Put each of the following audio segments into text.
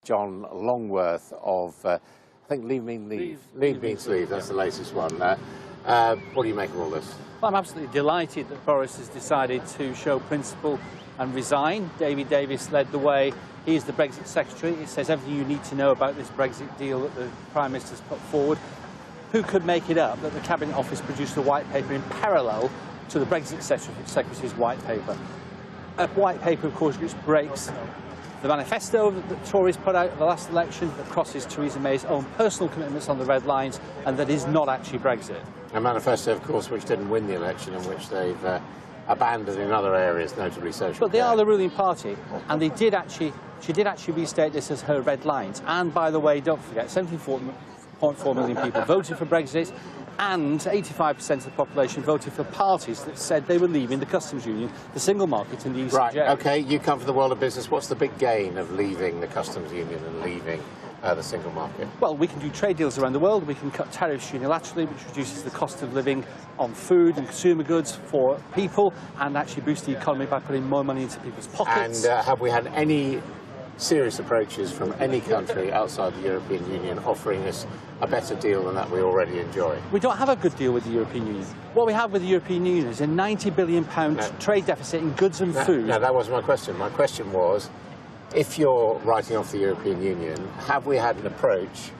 John Longworth of, I think Leave Means Leave. Leave Means Leave, that's the latest one. What do you make of all this? Well, I'm absolutely delighted that Boris has decided to show principle and resign. David Davis led the way. He is the Brexit Secretary. It says everything you need to know about this Brexit deal that the Prime Minister's put forward. Who could make it up that the Cabinet Office produced a white paper in parallel to the Brexit Secretary's white paper? A white paper, of course, which breaks the manifesto that the Tories put out at the last election, that crosses Theresa May's own personal commitments on the red lines, and that is not actually Brexit. A manifesto, of course, which didn't win the election and which they've abandoned in other areas, notably social But they care. are the ruling party, and she did actually restate this as her red lines. And by the way, don't forget, 74.4 million people voted for Brexit, and 85% of the population voted for parties that said they were leaving the customs union, the single market and the ECJ. Right, OK, you come from the world of business. What's the big gain of leaving the customs union and leaving the single market? Well, we can do trade deals around the world. We can cut tariffs unilaterally, which reduces the cost of living on food and consumer goods for people, and actually boost the economy by putting more money into people's pockets. And have we had any serious approaches from any country outside the European Union offering us a better deal than that we already enjoy? We don't have a good deal with the European Union. What we have with the European Union is a £90 billion trade deficit in goods and food. No, that wasn't my question. My question was, if you're writing off the European Union, have we had an approach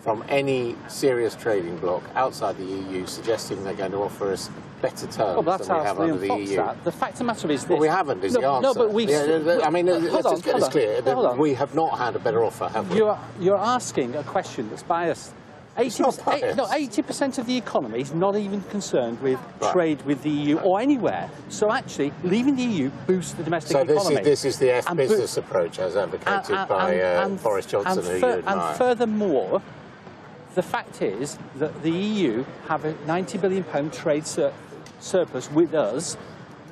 from any serious trading bloc outside the EU suggesting they're going to offer us better terms than we have under the EU? The fact of the matter is this. Well, we haven't, is the answer. No, but we've... I mean, let's just get this clear. Hold on. We have not had a better offer, have we? You're asking a question that's biased. 80% of the economy is not even concerned with trade with the EU or anywhere. So actually, leaving the EU boosts the domestic economy. So this is the F-business approach as advocated by Boris Johnson, who you admire. And furthermore, the fact is that the EU have a £90 billion trade surplus with us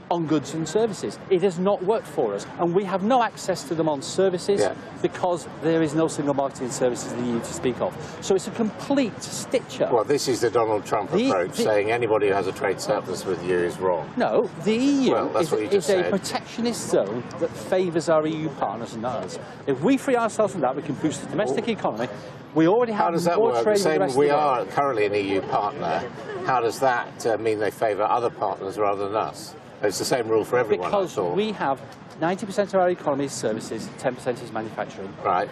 on goods and services. It has not worked for us, and we have no access to them on services because there is no single market in services in the EU to speak of. So it's a complete stitch-up. Well, this is the Donald Trump approach, saying anybody who has a trade surplus with you is wrong. No, the EU is a said. protectionist zone that favours our EU partners and not us. If we free ourselves from that, we can boost the domestic economy. We already have How does that more work? trade with the rest of We the are world. currently an EU partner. How does that mean they favour other partners rather than us? It's the same rule for everyone, Because we have 90% of our economy is services, 10% is manufacturing. Right.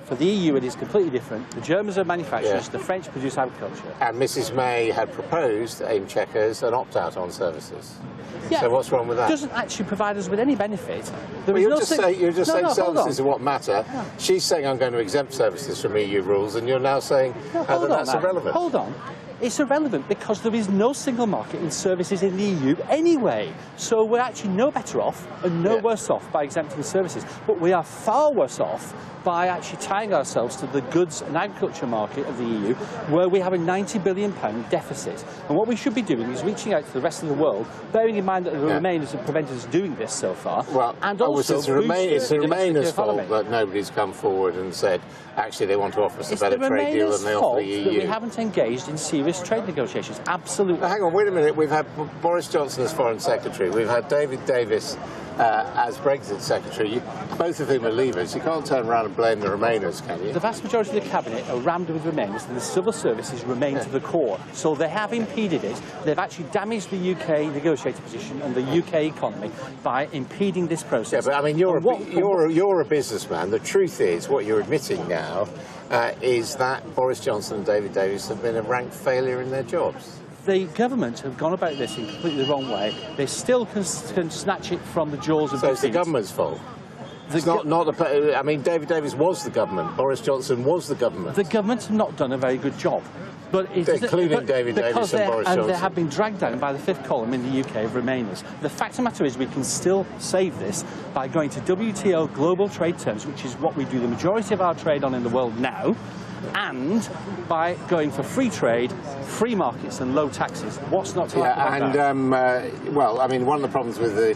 For the EU, it is completely different. The Germans are manufacturers, the French produce agriculture. And Mrs May had proposed, in Chequers, an opt-out on services. Yeah, so what's wrong with that? It doesn't actually provide us with any benefit. You're just saying services are what matter. Yeah. She's saying I'm going to exempt services from EU rules, and you're now saying that that's irrelevant. Hold on. It's irrelevant because there is no single market in services in the EU anyway. So we're actually no better off and no worse off by exempting services. But we are far worse off by actually tying ourselves to the goods and agriculture market of the EU, where we have a £90 billion deficit. And what we should be doing is reaching out to the rest of the world, bearing in mind that the Remainers have prevented us doing this so far. Well, and also it's the Remainers' fault that nobody's come forward and said, actually, they want to offer us a better trade deal than they offer the EU. That we haven't engaged in serious trade negotiations. Absolutely. Now, hang on, wait a minute. We've had Boris Johnson as Foreign Secretary. We've had David Davis as Brexit Secretary, both of whom are leavers. You can't turn around and blame the Remainers, can you? The vast majority of the Cabinet are rammed with Remainers, and the civil services remain to the core. So they have impeded it. They've actually damaged the UK negotiating position and the UK economy by impeding this process. Yeah, but I mean, you're a businessman. The truth is, what you're admitting now is that Boris Johnson and David Davis have been a rank failure in their jobs. The government have gone about this in completely the wrong way. They still can snatch it from the jaws of So it's the government's fault? It's not the... I mean, David Davis was the government. Boris Johnson was the government. The government have not done a very good job. Including David Davis and Boris Johnson. And they have been dragged down by the fifth column in the UK of Remainers. The fact of the matter is we can still save this by going to WTO global trade terms, which is what we do the majority of our trade on in the world now, and by going for free trade, free markets and low taxes. What's not to like about that? Well, I mean, one of the problems with the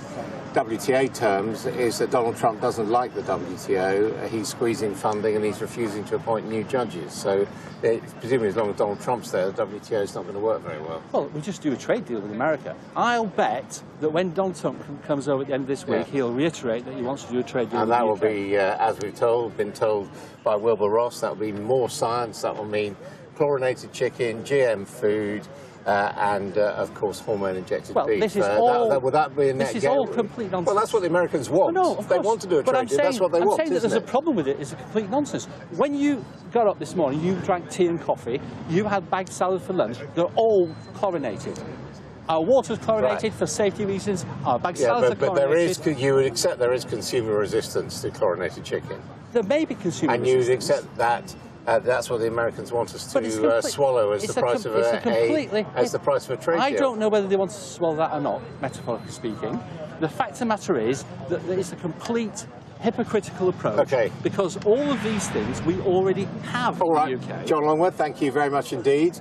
WTA terms is that Donald Trump doesn't like the WTO. He's squeezing funding and he's refusing to appoint new judges. So presumably as long as Donald Trump's there, the WTO is not going to work very well. Well, we just do a trade deal with America. I'll bet that when Donald Trump comes over at the end of this week, he'll reiterate that he wants to do a trade deal with the UK. And that will be, as we've been told by Wilbur Ross, that will be more science. That will mean chlorinated chicken, GM food, and of course hormone-injected beef. This is all. Would that be a net This is gain? all complete nonsense. Well, that's what the Americans want. No, of they course. want to do a trade deal. That's what they want. I'm saying that there's a problem with it. It's a complete nonsense. When you got up this morning, you drank tea and coffee. You had bagged salad for lunch. They're all chlorinated. Our water's chlorinated for safety reasons. Our bagged salads are chlorinated. But you would accept there is consumer resistance to chlorinated chicken. There may be consumer resistance. And you would accept that. That's what the Americans want us to swallow as the price of a trade deal. I don't know whether they want to swallow that or not, metaphorically speaking. The fact of the matter is that it's a complete hypocritical approach. Okay. Because all of these things we already have in the UK. John Longworth, thank you very much indeed.